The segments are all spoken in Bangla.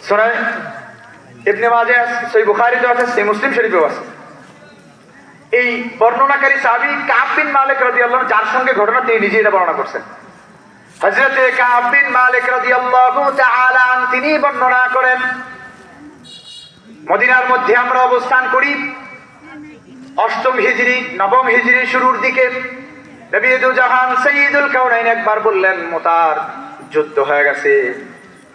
সুনান ইবনে মাজাহ আছে, সহিহ বুখারীতে আছে, সহিহ মুসলিম শরীফেও আছে। এই বর্ণনাকারী সাহাবী কাব বিন মালিক রাদিয়াল্লাহু আনহু, যার সঙ্গে ঘটনা তিনি নিজেই এটা বর্ণনা করছেন। হযরতে কাব বিন মালিক রাদিয়াল্লাহু তাআলা তিনি বর্ণনা করেন, মদিনার মধ্যে আমরা অবস্থান করি ৮ম হিজরি ৯ম হিজরির শুরুর দিকে। নবী দু জাহান সাইয়্যিদুল কাউনাইন একবার বললেন, মুতার যুদ্ধ হয়ে গেছে।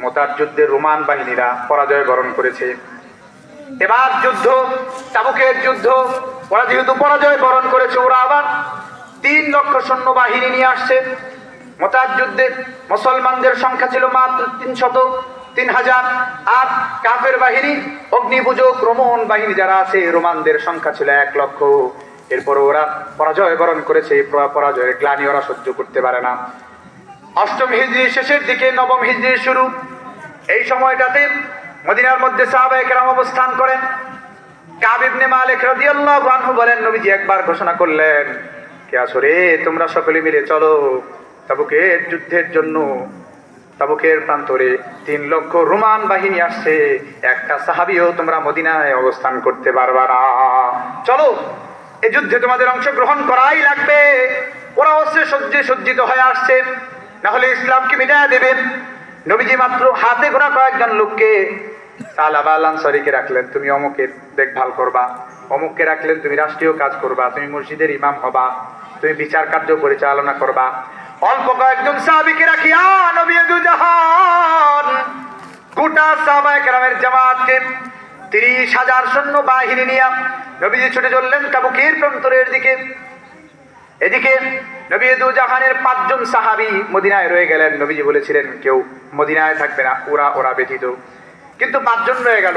মুতার যুদ্ধে রোমান বাহিনীরা পরাজয় বরণ করেছে। এবার যুদ্ধ, তাবুকের যুদ্ধ, ওরা যেহেতু পরাজয় বরণ করেছে, ওরা আবার ৩ লক্ষ সৈন্যবাহিনী নিয়ে আসছে। মুতার যুদ্ধে মুসলমানদের সংখ্যা ছিল মাত্র ৩০০ আর কাফের বাহিনী, অগ্নিপূজক রোমান বাহিনী যারা আছে, রোমানদের সংখ্যা ছিল ১ লক্ষ। এরপর ওরা পরাজয় বরণ করেছে। পরাজয়ের গ্লানি ওরা সহ্য করতে পারে না। ৮ম হিজরির শেষের দিকে ৯ম হিজরির শুরু, এই সময়টাতে মদিনার মধ্যে সাহাবায়ে কেরাম অবস্থান করেন। কাব ইবনে মালিক রাদিয়াল্লাহু আনহু বলেন, নবীজি একবার ঘোষণা করলেন, কে আছো রে, তোমরা সকলে মিলে চলো তাবুকের যুদ্ধের জন্য। তাবুকের প্রান্তরে ৩ লক্ষ রোমান বাহিনী আসছে, একটা সাহাবীও তোমরা মদিনায় অবস্থান করতে পারবা না। চলো, এই যুদ্ধে তোমাদের অংশগ্রহণ করাই লাগবে। ওরা অস্ত্রে সজ্জিত হয়ে আসছে, না হলে ইসলামকে মিটায়া দেবেন। নবীজি মাত্র হাতে গোনা কয়েকজন লোককে, সালাবা আল আনসারীকে রাখলেন, তুমি অমুকের দেখভাল করবা, অমুককে রাখলেন, তুমি রাষ্ট্রীয় কাজ করবা, তুমি মসজিদের ইমাম হবা, তুমি বিচার কার্য পরিচালনা করবা। অল্প কয়েকজন সাহাবীকে রাখিয়া নবী দু জাহান গোটা সাহাবায়ে কেরামের জামাতকে ৩০,০০০ সৈন্য বাহিনী নিয়ে নবীজি ছুটে চললেন তাবুকের প্রান্তরের দিকে। এদিকে নবী দু জাহানের ৫ জন সাহাবী মদিনায় রয়ে গেলেন। নবীজি বলেছিলেন কেউ মদিনায় থাকবে না, ওরা ব্যতীত। কিন্তু ৫ জন রয়ে গেল।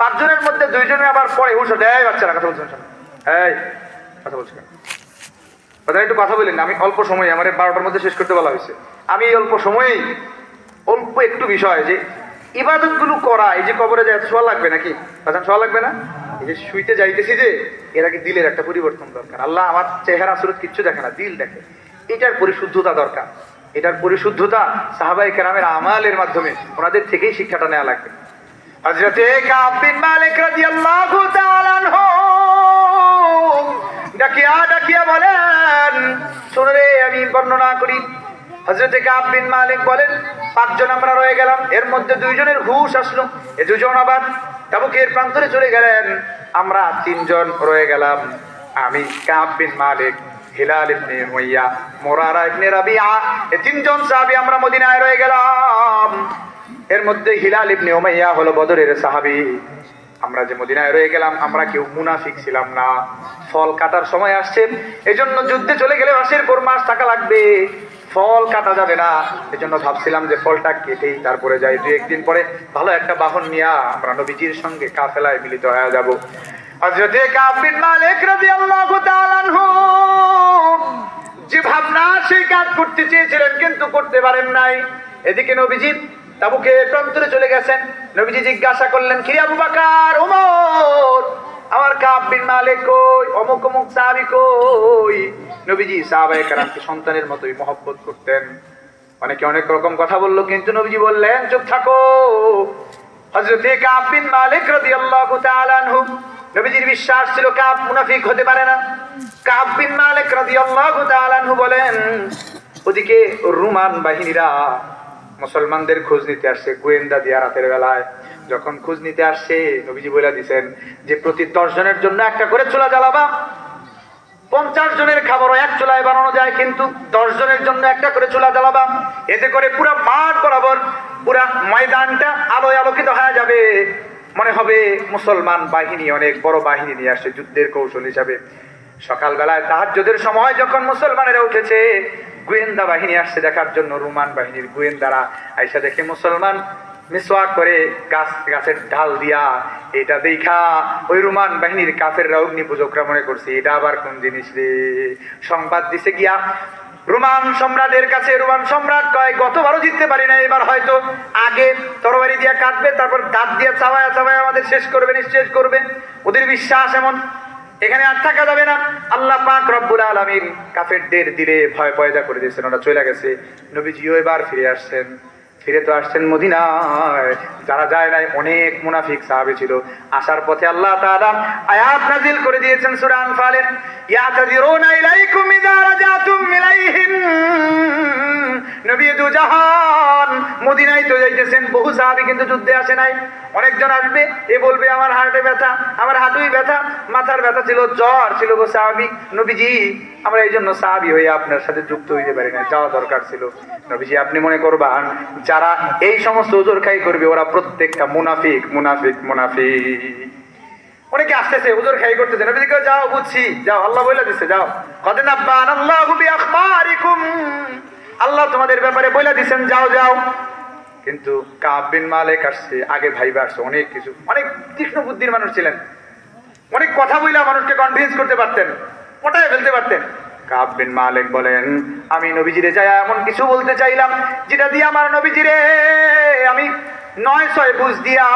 ৫ জনের মধ্যে ২ জনের আবার পরে হুশ দেয়, বাচ্চারা কথা বলছেন, এই কথা বলছেন, কথা একটু কথা বলেন। আমি অল্প সময়ে, আমার ১২টার মধ্যে শেষ করতে বলা হয়েছে। আমি অল্প সময়েই অল্প একটু বিষয়, যে ইবাদতগুলো করা, এই যে কবরে যায় শোয়া লাগবে নাকি? কথা শোয়া লাগবে না? এই যে শুইতে যাইতেছি, যে এর আগে দিলের একটা পরিবর্তন দরকার। আল্লাহ আমার চেহারা সুরত কিচ্ছু দেখে না, দিল দেখে। এটার পরিশুদ্ধতা দরকার। এটার পরিশুদ্ধতা সাহাবায়ে কেরামের আমালের মাধ্যমে, ওনাদের থেকেই শিক্ষাটা নেওয়া লাগবে। হযরতে কাব বিন মালিক রাদিয়াল্লাহু তাআলা আনহু ডাকিয়া বলেন, শোনো রে, আমি বর্ণনা করি। হযরতে কাব বিন মালিক বলেন, ৫ জন আমরা রয়ে গেলাম, এর মধ্যে ২ জনের হুশ আসলো। এ ২ জন আবার তাবুকের প্রান্তরে চলে গেলেন। আমরা ৩ জন রয়ে গেলাম, আমি কাব বিন মালিক, হিলাল ইবনে উমাইয়া, মুরারা ইবনে রাবিআ, এই ৩ জন সাহাবী আমরা মদিনায় রয়ে গেলাম। এর মধ্যে হিলাল ইবনে উমাইয়া হলো বদরের সাহাবী। আমরা যে মদিনায় রয়ে গেলাম, আমরা কেউ মুনাফিক ছিলাম না। ফল কাটার সময় আসছে, এজন্য যুদ্ধে চলে গেলে মাসের পর মাস টাকা লাগবে, ফল কাটা যাবে না। এজন্য ভাবছিলাম যে ফলটা কেটেই তারপরে যাই, ২-১ দিন পরে ভালো একটা বাহন নিয়ে আমরা নবীজির সঙ্গে কাফেলায় মিলিত হয়ে যাব। হযরতে কাব বিন মালিক রাদিয়াল্লাহু তাআলা আনহু যে ভাবনা, সেই কাজ করতে চেয়েছিলেন কিন্তু করতে পারেন নাই। এদিকে নবীজি তাবুকে প্রান্তরে চলে গেছেন। নবীজি জিজ্ঞাসা করলেন, কি আবু বকর, ওমর, আমার কাব বিন মালিক কই, অমুক অমুক সাহাবী কই? নবীজি সাহাবায়ে কেরামকে সন্তানের মতোই মহব্বত করতেন। অনেকে অনেক রকম কথা বললো, কিন্তু নবীজি বললেন, চুপ থাকো। হযরতে কাব বিন মালিক রাদিয়াল্লাহু তাআলা আনহু, নবীজির বিশ্বাস ছিল কাব মুনাফিক হতে পারে না। কাব বিন মালিক রাদিয়াল্লাহু তাআলা আনহু বলেন, ওদিকে রোমান বাহিনীরা মুসলমানদের খোঁজ নিতে আসছে, গোয়েন্দা দিয়া রাতের বেলায় যখন খোঁজ নিতে আসছে, নবীজি বলে দিয়েছেন যে প্রতি ১০ জনের জন্য একটা করে চুলা জ্বালাবা। ৫০ জনের খাবারও এক চুলায় বানানো যায়, কিন্তু ১০ জনের জন্য একটা করে চুলা জ্বালাবা। এতে করে পুরো মাঠ বরাবর পুরা ময়দানটা আলোয় আলোকিত হয়ে যাবে। মনে হবে মুসলমান বাহিনী অনেক বড় বাহিনী নিয়ে আসছে যুদ্ধের কৌশল হিসাবে। সকালবেলায় তাহাজ্জুদের সময় যখন মুসলমানেরা উঠেছে, গোয়েন্দা বাহিনী আসছে দেখার জন্য। রোমান বাহিনীর গোয়েন্দারা আইসা দেখে মুসলমান মিসওয়াক করে গাছের ঢাল দিয়া, এটা দেখা ওই রোমান বাহিনীর কাফেররা অগ্নিপূজকরা মনে করছে এটা আবার কোন জিনিস রে। সংবাদ দিছে গিয়া রোমান সম্রাটের কাছে। রোমান সম্রাট কয়, গতবারও জিততে পারি না, এবার হয়তো আগে তরবারি দিয়া কাটবে, তারপর দাঁত দিয়া চাবায়া চাবায়া আমাদের শেষ করবে, নিঃশেষ করবে। ওদের বিশ্বাস এমন, এখানে আর থাকা যাবে না। আল্লাহ পাক রব্বুল আলামিন কাফেরদের দিলে ভয় পয়দা করে দিয়েছেন, ওরা চলে গেছে। নবীজিও এবার ফিরে আসছেন। ফিরে তো আসছেন মদিনায়। যারা যায় নাই অনেক মুনাফিক সাহাবী ছিল। আসার পথে আল্লাহ তাআলা আয়াত নাযিল করে দিয়েছেন সূরা আনফালে, ইয়াতাযিরুনা ইলাইকুম ইযা রাজাতুম ইলাইহিম। নবী দু জাহান মদিনায় তো যাইতেছেন, বহু সাহাবী কিন্তু যুদ্ধে আসে নাই। অনেকজন আসবে, এ বলবে আমার হার্টে ব্যথা, আমার হাঁটুই ব্যথা, মাথার ব্যথা ছিল, জ্বর ছিল গো সাহাবী, নবীজি আমরা এই জন্য সাহাবী হয়ে আপনার সাথে যুক্ত হইতে পারি না, যাওয়া দরকার ছিল। নবীজি আপনি মনে করবেন যারা এই সমস্ত ওজর খাই করবে ওরা প্রত্যেকটা মুনাফিক মুনাফিক মুনাফিক। অনেকে আসতেছে ওজর খাই করতেছে, নবীজি কয় যাও বুঝছি, যাও আল্লাহ বলে দিচ্ছে, যাও কদ নাব্বানাল্লাহু বিআখবারিকুম, আল্লাহ তোমাদের ব্যাপারে বলে দিচ্ছেন, যাও যাও। কিন্তু কাব বিন মালিক আসছে, আগে ভাইবা আসছে, অনেক কিছু, অনেক তীক্ষ্ণ বুদ্ধির মানুষ ছিলেন, অনেক কথা বইলা মানুষকে কনভিন্স করতে পারতেন, পটায় ফেলতে পারতেন। কাব বিন মালিক বলেন আমি নবীজিরে যাই এমন কিছু বলতে চাইলাম যেটা দিয়ে আমার নবীজিরে আমি 9-6 বুঝ দিয়া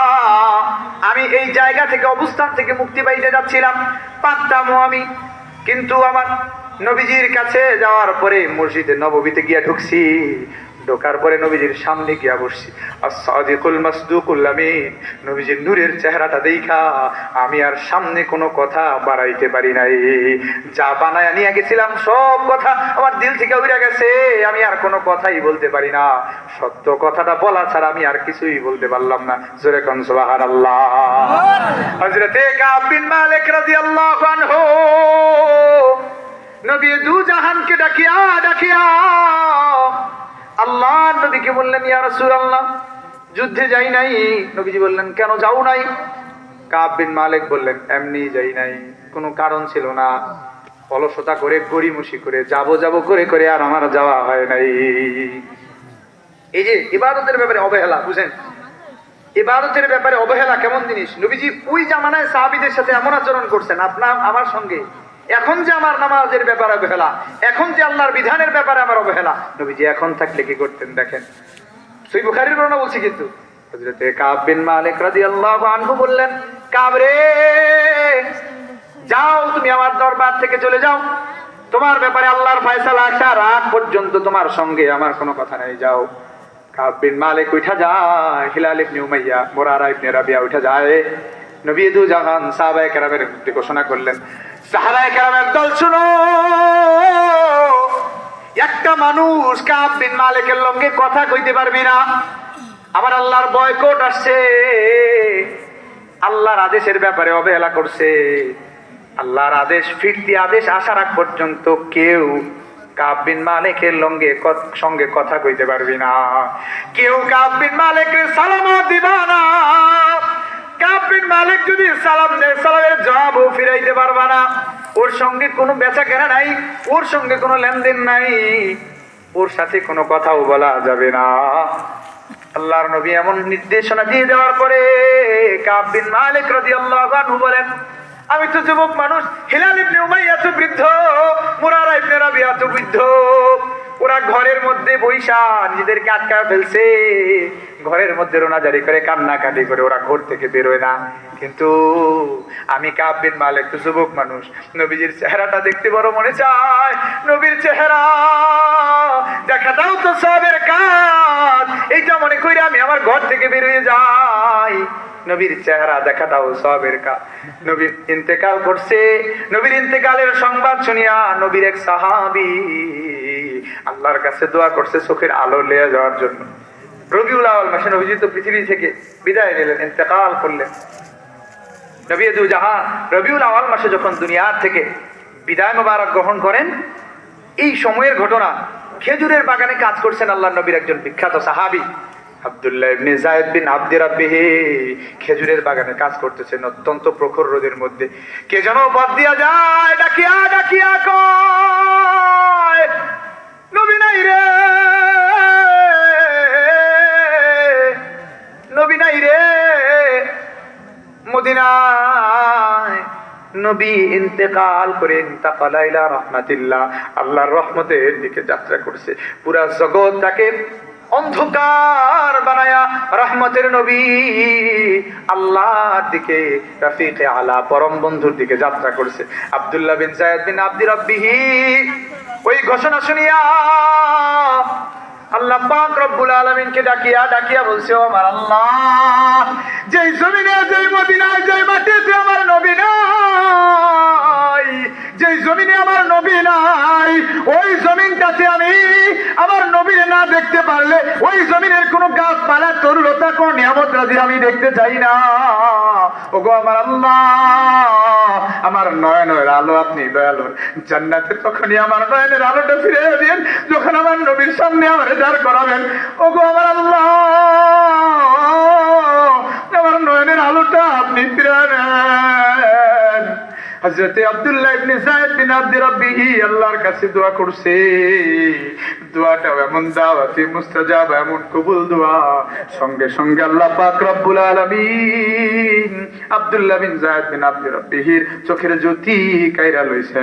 আমি এই জায়গা থেকে, অবস্থান থেকে মুক্তি পাইতে যাচ্ছিলাম, পারতামও আমি। কিন্তু আমার নবীজির কাছে যাওয়ার পরে মসজিদে নববীতে গিয়া ঢুকছি, ঢোকার পরে নবীজির সামনে গিয়া বসছি। as-sadiqul masduqul amin, নবীজির নূরের চেহারাটা দেখা আমি আর সামনে কোনো কথা বাড়াইতে পারি নাই। যা বানায় নিয়ে গেছিলাম সব কথা আমার দিল থেকে উড়ে গেছে, আমি আর কোনো কথাই বলতে পারি না। সত্য কথাটা বলা ছাড়া আমি আর কিছুই বলতে পারলাম না। জোরে কোন সুবহানাল্লাহ। হযরতে কাব বিন মালিক রাদিয়াল্লাহু আনহু নবী দু জাহানকে ডাকিয়া ডাকিয়া আল্লাহ নবীকে বললেন, ইয়া রাসূলুল্লাহ যুদ্ধে যাই নাই। নবীজি বললেন কেন যাও নাই? কাব বিন মালিক বললেন এমনি যাই নাই, কোনো কারণ ছিল না, অলসতা করে গড়িমসি করে যাব করে করে আর আমার যাওয়া হয় নাই। এই যে ইবাদতের ব্যাপারে অবহেলা, বুঝেন ইবাদতের ব্যাপারে অবহেলা কেমন জিনিস। নবীজি ওই জামানায় সাহাবীদের সাথে এমন আচরণ করছেন আপনার আমার সঙ্গে। এখন যে আমার নামাজের ব্যাপারে অবহেলা, এখন যে আল্লাহর বিধানের ব্যাপারে আমার অবহেলা, নবীজি এখন থাকলে কি করতেন দেখেন। সহিহ বুখারীর বর্ণনা বলছি। কিন্তু হযরতে কাব বিন মালিক রাদিয়াল্লাহু আনহু বললেন, কাব রে যাও, তুমি আমার দরবার থেকে চলে যাও, তোমার ব্যাপারে আল্লাহর ফয়সালা আসার আগ পর্যন্ত তোমার সঙ্গে আমার কোনো কথা নাই, যাও। কাব বিন মালিক উঠা যায়, হিলাল ইবনে উমাইয়া, মুরারা ইবনে রাবিয়া উঠা যায়। নবী দু জাহান সাহাবায়ে কেরামের মধ্যে ঘোষণা করলেন, সাহাবায়ে কেরামের দল শুনো, একটা মানুষ কাব বিন মালিকের লঙ্গে কথা কইতে পারবি না। আমার আল্লাহর বয়কট আসছে, আল্লাহর আদেশের ব্যাপারে অবহেলা করছে। আল্লাহর আদেশ ফিরতি আদেশ আসার আগ পর্যন্ত কেউ কাব বিন মালিকের সঙ্গে কথা কইতে পারবি না। কেউ কাব বিন মালিকের সালাম দিবা না। কাব বিন মালিক যদি সালাম দেয়, সালামের জবাবও ফিরাইতে পারবা না। ওর সঙ্গে কোনো বেচা কেনা নাই, ওর সঙ্গে কোনো লেনদেন নাই, ওর সাথে কোনো কথাও বলা যাবে না। আল্লাহর নবী এমন নির্দেশনা দিয়ে দেওয়ার পরে কাব বিন মালিক রাদিয়াল্লাহু আনহু বলেন, আমি তো যুবক মানুষ, হিলাল ইবনে উমাইয়া তো বৃদ্ধ, মুরারা ইবনে রাবিয়া তো বৃদ্ধ, ওরা ঘরের মধ্যে বৈশা নিজেদেরকে আটকায় ফেলছে, ঘরের মধ্যে রোনাজারি করে কান্নাকাটি করে ওরা ঘর থেকে বেরোয় না। কিন্তু আমি কাব বিন মালিক তো যুবক মানুষ, নবীজির চেহারাটা দেখতে বড় মনে চায়, নবীর চেহারা দেখাটাও তো সবের কাজ, এইটা মনে করে আমি আমার ঘর থেকে বেরিয়ে যাই। নবীর চেহারা দেখাটাও সবের কাজ। নবী ইন্তেকাল করছে, নবীর ইন্তেকালের সংবাদ শুনিয়া নবীর এক সাহাবী আল্লাহর কাছে দোয়া করছে চোখের আলো লিয়ে যাওয়ার জন্য। রবিউল আউয়াল মাসে নবীজি তো পৃথিবী থেকে বিদায় নিলেন, ইন্তেকাল করলেন। নবী দু জাহান রবিউল আউয়াল মাসে যখন দুনিয়ার থেকে বিদায় মোবারক গ্রহণ করেন, এই সময়ের ঘটনা, খেজুরের বাগানে কাজ করছেন আল্লাহর নবীর একজন বিখ্যাত সাহাবী আব্দুল্লাহ ইবনে যায়েদ বিন আব্দি রাব্বিহি, খেজুরের বাগানে কাজ করতেছেন অত্যন্ত প্রখর রোদের মধ্যে। কে যেন বাদ দিয়া যায়, ডাকিয়া ডাকিয়া কয়, নবী নাই রে, নবী নাই রে, মদিনায় নবী ইন্তেকাল করে ইন্তাকালা ইলা রাহমাতিল্লাহ, আল্লাহর রহমতের দিকে যাত্রা করছে। পুরা জগৎটাকে অন্ধকার বানায়া রহমতের নবী আল্লাহর দিকে, রফিকে আলা পরম বন্ধুর দিকে যাত্রা করছে। আব্দুল্লাহ বিন যায়েদ বিন আব্দি রাব্বিহি ওই ঘোষণা শুনিয়া আল্লাহ পাক রব্বুল আলামিনকে ডাকিয়া ডাকিয়া বলছে, ও আমার আল্লাহ, যেই জমিনে, যেই মদিনায়, যেই মাটিতে আমার নবী নাই, যেই জমিনে আমার নবী নাই, ওই জমিনটাতে আমি আমার নবীর না দেখতে পারলে ওই জমিনের কোনো গাছপালা, তরুলতা, কোন নিয়ামত রাজি আমি দেখতে চাই না। ওগো আমার আল্লাহ, আমার নয়নের আলো আপনি দয়ালুর জান্নাতে, তখনই আমার নয়নের আলোটা ফিরে দিন যখন আমার নবীর সামনে আমার দাঁড় করাবেন। ওগো আমার আল্লাহ, আমার নয়নের আলোটা আপনি ফিরে দেন। হযরতে আব্দুল্লাহ ইবনে যায়েদ বিন আব্দ রাব্বিহি আল্লাহর কাছে দোয়া করছে। দোয়াটা এমন দাওয়াতে মুস্তাজাব, এমন কবুল দোয়া, সঙ্গে সঙ্গে আল্লাহ পাক রব্বুল আলামিন আব্দুল্লাহ বিন যায়েদ বিন আব্দ রাব্বিহির চোখের জ্যোতি কাইরা লইছে।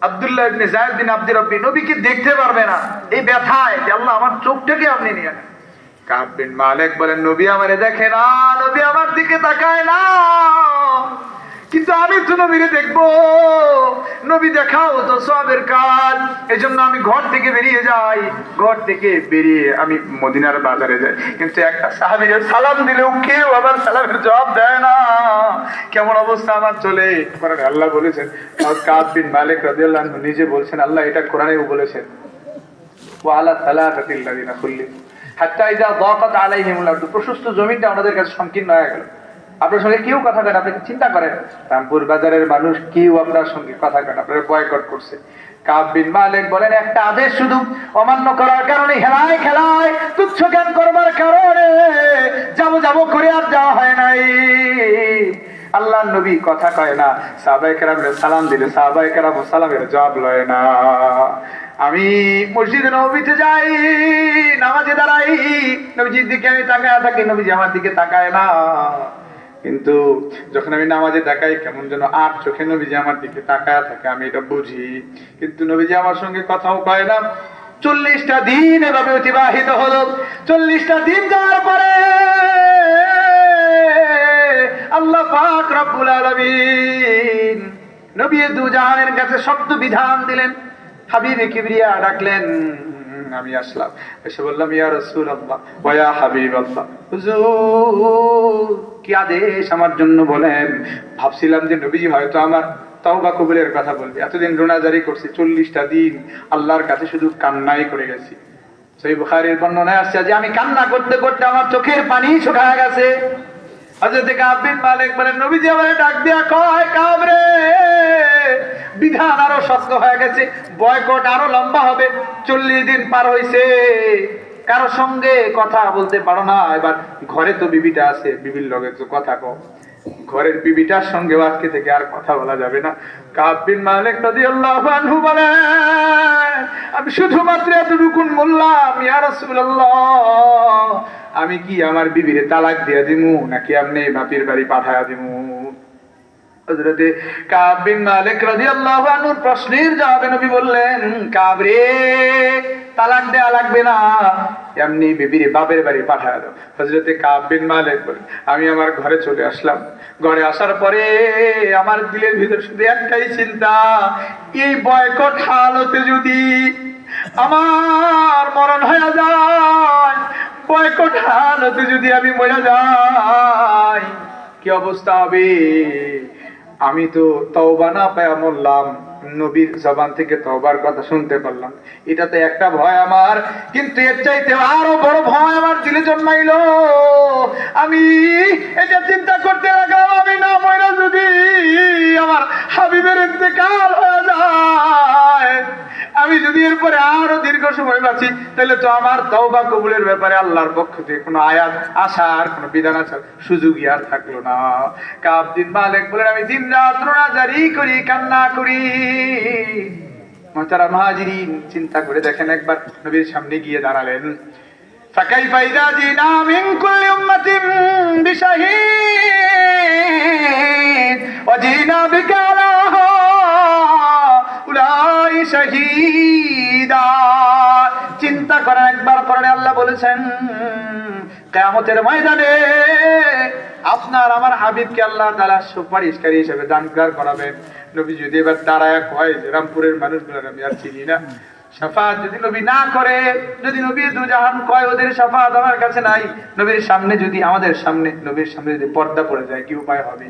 আব্দুল্লাহ ইবনে যায়েদ বিন আব্দ রাব্বি নবীকে দেখতে পারবে না, এই ব্যথায় যে আল্লাহ আমার চোখটাকে আপনি নিয়ে নেন। কাব বিন মালিক বলেন, নবী আমারে দেখে না, নবী আমার দিকে তাকায় না, কিন্তু আমি তো নবীরে দেখবো। নবী দেখাও তো সওয়াবের কাজ, এজন্য আমি ঘর থেকে বেরিয়ে যাই। ঘর থেকে বেরিয়ে আমি মদিনার বাজারে যাই, কিন্তু একটা সাহাবীর সালাম দিলেও কেউ আবার সালামের জবাব দেয় না। কেমন অবস্থা আমার চলে। কোরআনে আল্লাহ বলেছেন, কাব বিন মালিক রাদিয়াল্লাহু আনহু নিজে বলছেন, আল্লাহ এটা কোরআনেও বলেছেন, ওয়া আলা সালাতাতিল লাযিনা খুল্লিফু হাত্তা ইযা দাকাত আলাইহিমুল আরদু, প্রশস্ত জমিটা আমাদের কাছে সংকীর্ণ হয়ে গেল। আপনার সঙ্গে কেউ কথা কয় না, আপনি চিন্তা করেন রামপুর বাজারের মানুষ কেউ আপনার সঙ্গে কথা কয় না, আপনার বয়কট করছে। কাব বিন মালিক বলেন, একটা আদেশ শুধু অমান্য করার কারণে, হেলায় খেলায় তুচ্ছ জ্ঞান করবার কারণে যাবো করে আর যাওয়া হয় নাই। আল্লাহর নবী কথা কয় না, সাহাবায়ে কেরামের সালাম দিলে সাহাবায়ে কেরাম সালামের জবাব লয় না। আমি মসজিদে নববীতে যাই, নামাজে দাঁড়াই, নবীজির দিকে আমি তাকায় থাকি, নবীজি আমার দিকে তাকায় না। কিন্তু যখন আমি নামাজে তাকাই, কেমন যেন আর চোখে নবীজি আমার দিকে তাকায় থাকে, আমি এটা বুঝি, কিন্তু নবীজি আমার সঙ্গে কথাও কয় না। 40টা দিন এভাবে অতিবাহিত হলো। 40টা দিন যাওয়ার পরে আল্লাহ পাক রব্বুল আলামিন নবী দু জাহানের কাছে শব্দ বিধান দিলেন। হাবিবে কিবরিয়া ডাকলেন, আমি আসলাম, এসে বললাম, ইয়া রাসূলুল্লাহ ওয়া ইয়া হাবিবাল্লাহ, হুজুর কি আদেশ আমার জন্য বলেন। ভাবছিলাম যে নবীজি হয়তো আমার তওবা কবুলের কথা বলবে। এতদিন রোনাজারি করছি, 40টা দিন আল্লাহর কাছে শুধু কান্নাই করে গেছি। সহিহ বুখারীর বর্ণনায় আসছে যে আমি কান্না করতে করতে আমার চোখের পানি শুকিয়ে গেছে। হযরত কাব বিন মালিক বলেন, নবীজি আমারে ডাক দিয়া কয়, কাব রে, বিধান আরো শক্ত হয়ে গেছে, বয়কট আরো লম্বা হবে। 40 দিন পার হইছে, কারো সঙ্গে কথা বলতে পারো না। এবার ঘরে তো বিবিটা আছে, বিবির লগে তো কথা কম, ঘরের বিবিটার সঙ্গে আজকে থেকে আর কথা বলা যাবে না। কাব বিন মালিক রাদিয়াল্লাহু আনহু বলেন, আমি শুধুমাত্র এতটুকু বললাম, ইয়া রাসূলুল্লাহ, আমি কি আমার বিবিরে তালাক দিয়ে দিমু নাকি আপনি বাপের বাড়ি পাঠায়া দিমু? হযরতে কাব বিন মালিক রাদিয়াল্লাহু আনহুর প্রশ্নের জবাবে নবী বললেন, কাব রে, তালাক দেয়া লাগবে না, এমনি বিবিরে বাপের বাড়ি পাঠায়া দাও। হযরতে কাব বিন মালিক বলেন, আমি আমার ঘরে চলে আসলাম। ঘরে আসার পরে আমার দিলের ভিতর শুধু একটাই চিন্তা, এই বয়কট হালতে যদি আমার মরণ হয়ে যায়, বয়কট হালতে যদি আমি মরে যাই, কি অবস্থা হবে? আমি তো তওবা না পায়া মরলাম, নবীর জবান থেকে তওবার কথা শুনতে পারলাম, এটাতে একটা ভয় আমার। কিন্তু এর চাইতে আরো বড় ভয় আমার দিলে জন্মাইলো। আমি এটা চিন্তা করতে লাগলাম, আমি না মরা যদি আমার হাবিবের ইন্তেকাল হয়ে যায়, আমি যদি এরপরে আরো দীর্ঘ সময় বাঁচি, তাহলে তো আমার তওবা কবুলের ব্যাপারে আল্লাহর পক্ষ থেকে কোনো আয়াত আসার কোনো বিধান আসার সুযোগই আর থাকলো না। কাব বিন মালিক বলেন, আমি দিন রাত রোনাজারি করি, কান্না করি। মুহতারাম হাজিরিন, চিন্তা করে দেখেন, একবার নবীর সামনে গিয়ে দাঁড়ালেন। ফাকাইফা ইযা জিনা মিন কুল্লি উম্মাতিন বিশাহীদ ওয়া জিনা বিকা আলা উলাই শাহীদা। চিন্তা করেন একবার, পরে আল্লাহ বলেছেন, কিয়ামতের ময়দানে আপনার আমার হাবিবকে আল্লাহ তাআলা সুপারিশকারী হিসেবে দানকার করাবেন। নবী যদি এবার দাঁড়ায় কয় যে রামপুরের মানুষগুলোর আমি আর চিনি না, শাফাত যদি নবী না করে, যদি নবী দুজাহান কয় ওদের শাফাত আমার কাছে নাই, নবীর সামনে যদি আমাদের সামনে নবীর সামনে যদি পর্দা পড়ে যায় কি উপায় হবে?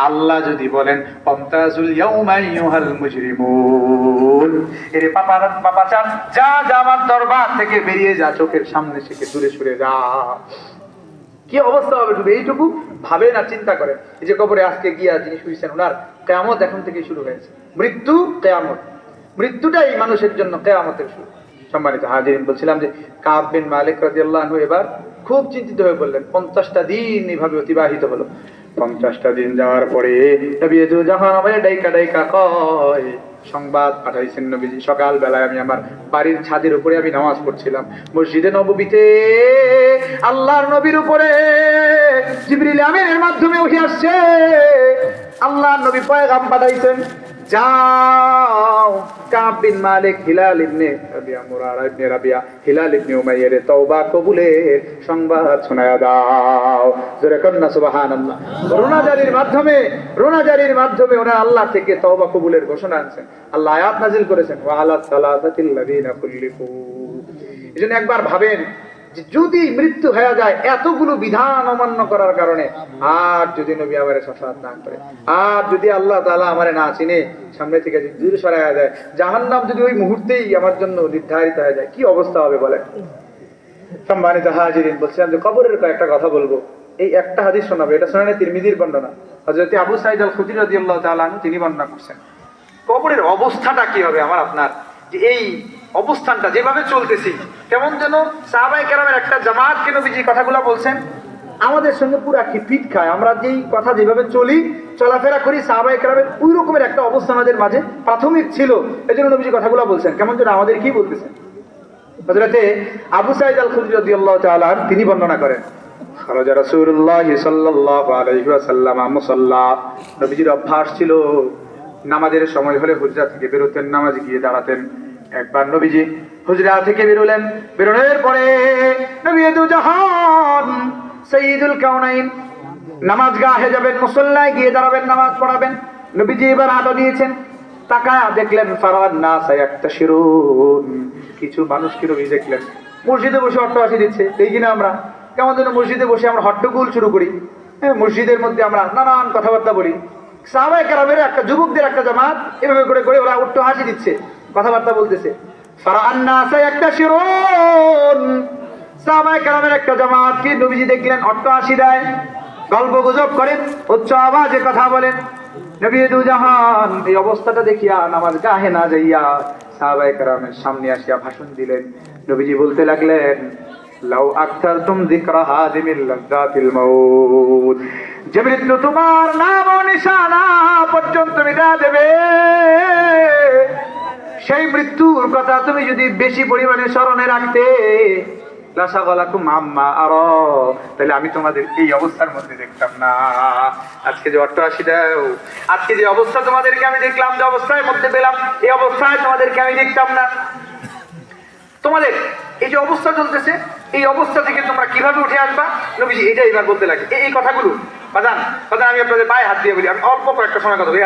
আল্লাহ যদি বলেন আমতাজুল ইয়াউমা আইয়ুহাল মুজরিমুন, এরে পাপাচার যা যা আমার দরবার থেকে বেরিয়ে যা, চোখের সামনে থেকে দূরে সরে যা। কি অবস্থা হবে শুধু এইটুকু ভাবেন আর চিন্তা করেন। এই যে কবরে আজকে গিয়া যিনি শুয়েছেন ওনার কিয়ামত এখন থেকে শুরু হয়েছে। মৃত্যু কিয়ামত, মৃত্যুটাই মানুষের জন্য কিয়ামতের শুরু। সম্মানিত হাজিরিন, বলছিলাম যে কাব বিন মালিক রাদিয়াল্লাহু আনহু এবার খুব চিন্তিত হয়ে পড়লেন। 50টা দিন এইভাবে অতিবাহিত হলো। 50টা দিন যাওয়ার পরে নবী জাহান আমায় ডাইকা ডাইকা কয়, সংবাদ পাঠাইছেন নবীজি, সকাল বেলায় আমি আমার বাড়ির ছাদের উপরে আমি নামাজ পড়ছিলাম, মসজিদে নববীতে আল্লাহর নবীর উপরে জিবরিল আমিনের মাধ্যমে ওহী আসছে। আল্লাহর নবী পয়গাম পাঠাইছেন, যাও কাব বিন মালিক, হিলাল ইবনে রাবিয়া, মুরারা ইবনে রাবিয়া, হিলাল ইবনে উমাইয়ার তওবা কবুলের সংবাদ শোনায়া দাও। জোরে কন্না সুবহানাল্লাহ। রোনাজারির মাধ্যমে ওরা আল্লাহ থেকে তওবা কবুলের ঘোষণা আনছেন। আল্লাহ আয়াত নাযিল করেছেন, ওয়া আলা সালাসাতিল লাযিনা কুল্লিফু। এজন্য একবার ভাবেন যে যদি মৃত্যু হয়ে যায় এতগুলো বিধান অমান্য করার কারণে, আর যদি নবী আমারে শাফাত না করে, আর যদি আল্লাহ তাআলা আমারে না চিনে সামনে থেকে যদি দূরে সরায়া যায়, জাহান্নাম যদি ওই মুহূর্তেই আমার জন্য নির্ধারিত হয়ে যায়, কি অবস্থা হবে বলেন? সম্মানিত হাজিরিন, বলছিলাম যে কবরের কয়েকটা কথা বলবো। এই একটা হাদিস শোনাবো, এটা শোনানে তিরমিজির বর্ণনা, হযরত আবু সাঈদ আল খুদরি রাদিয়াল্লাহু তাআলা আনহু তিনি বর্ণনা করছেন। কবরের অবস্থাটা কি হবে আমার আপনার, যে এই অবস্থানটা যেভাবে চলতেছি, কেমন যেন সাহাবায়ে কেরামের একটা জামাতকে নবীজি কথাগুলো বলছেন আমাদের সঙ্গে পুরো কি ফিট খায়। আমরা যেই কথা যেভাবে চলি চলাফেরা করি, সাহাবায়ে কেরামের ওই রকমের একটা অবস্থা আমাদের মাঝে প্রাথমিক ছিল। এই জন্য নবীজি কথাগুলো বলছেন কেমন যেন আমাদের কি বলতেছেন। হযরতে আবু সাঈদ আল খুদরি রাদিয়াল্লাহু তাআলা তিনি বর্ণনা করেন, খারাজা রাসূলুল্লাহ সাল্লাল্লাহু আলাইহি ওয়াসাল্লাম মুসাল্লা, নবীজির অভ্যাস ছিল নামাজের সময় হলে হুজরা থেকে বেরোতেন, নামাজে গিয়ে দাঁড়াতেন। একবার নবীজি হুজরা থেকে বেরোলেন, বেরোনোর পরে নবী দু জাহান সাইয়্যিদুল কাউনাইন নামাজগাহে যাবেন, মুসল্লায় গিয়ে দাঁড়াবেন, নামাজ পড়াবেন। নবীজি এবার আলো দিয়েছেন, তাকায়া দেখলেন ফারান নাস ইয়াক্তাশিরুন, কিছু মানুষকে নবী দেখলেন মসজিদে বসে অট্টহাসি দিচ্ছে। এই কিনা আমরা কেমন যেন মসজিদে বসে আমরা হট্টগোল শুরু করি, মসজিদের মধ্যে আমরা নানান কথাবার্তা বলি। সাহাবায়ে কেরামের একটা যুবকদের একটা জামাত এভাবে করে করে ওরা অট্টহাসি দিচ্ছে, কথাবার্তা বলতেছে। ফারান নাস ইয়াক্তাশিরুন, সাহাবায়ে কেরামের একটা জামাতকে নবীজি দেখলেন অট্টহাসি দেয়, গল্প গুজব করেন, উচ্চ আওয়াজে কথা বলেন। নবী দু জাহান এই অবস্থাটা দেখিয়া নামাজ গাহে না যাইয়া সাহাবায়ে কেরামের সামনে আসিয়া ভাষণ দিলেন। নবীজি বলতে লাগলেন, লাউ আকতারতুম যিকরা হাদিমিল লাযাতিল মাউত, যে মৃত্যু তোমার নাম ও নিশানা পর্যন্ত মিটা দেবে, সেই মৃত্যুর কথা তুমি যদি বেশি পরিমাণে স্মরণে রাখতে, লাশাগালাকুম আম্মা আরা, তাহলে আমি তোমাদের এই অবস্থার মধ্যে দেখতাম না। আজকে যে অট্টহাসি দাও, আজকে যে অবস্থা তোমাদেরকে আমি দেখলাম, যে অবস্থার মধ্যে পেলাম, এই অবস্থায় তোমাদেরকে আমি দেখতাম না। তোমাদের এই যে অবস্থা চলতেছে, এই অবস্থা থেকে তোমরা কিভাবে উঠে আসবা, নবীজি এটা এবার বলতে লাগে। এই কথাগুলো বাজান আমি আপনাদের পায়ে হাত দিয়ে বলি, আমি অল্প কয়েকটা সময় কথা বলি।